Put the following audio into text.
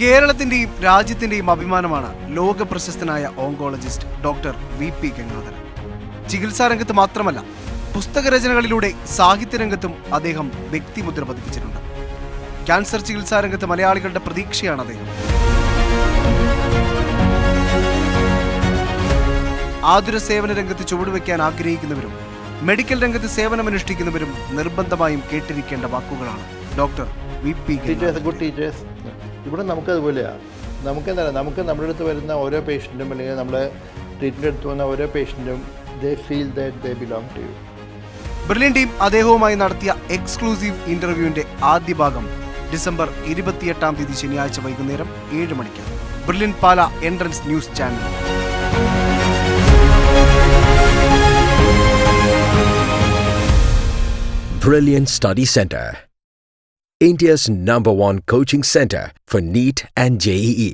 കേരളത്തിന്റെയും രാജ്യത്തിന്റെയും അഭിമാനമാണ് ലോക പ്രശസ്തനായ ഓങ്കോളജിസ്റ്റ് ഡോക്ടർ വി.പി. ഗംഗാധരൻ. ചികിത്സാരംഗത്ത് മാത്രമല്ല, പുസ്തകരചനകളിലൂടെ സാഹിത്യരംഗത്തും അദ്ദേഹം വ്യക്തിമുദ്ര പതിപ്പിച്ചിട്ടുണ്ട്. ക്യാൻസർ ചികിത്സാരംഗത്ത് മലയാളികളുടെ പ്രതീക്ഷയാണ് അദ്ദേഹം. ആതുര സേവന രംഗത്ത് ചുവടുവെക്കാൻ ആഗ്രഹിക്കുന്നവരും മെഡിക്കൽ രംഗത്ത് സേവനമനുഷ്ഠിക്കുന്നവരും നിർബന്ധമായും കേട്ടിരിക്കേണ്ട വാക്കുകളാണ് ഡോക്ടർ വി.പി. ഗംഗാധരൻ. ഇവിടെ നമുക്കതുപോലെയാണ്. നമുക്ക് നമ്മുടെ അടുത്ത് വരുന്ന ഓരോ പേഷ്യൻറ്റും അല്ലെങ്കിൽ നമ്മളെ ട്രീറ്റ്മെൻറ്റ് എടുത്ത് വന്ന ഓരോ പേഷ്യൻറ്റും they feel that they belong to you. Brilliant team അദ്ദേഹവുമായി നടത്തിയ എക്സ്ക്ലൂസീവ് ഇന്റർവ്യൂവിന്റെ ആദ്യ ഭാഗം ഡിസംബർ 28 ശനിയാഴ്ച വൈകുന്നേരം 7 മണിക്ക് Brilliant Pala entrance news channel. Brilliant Study Center, India's #1 coaching center for NEET and JEE.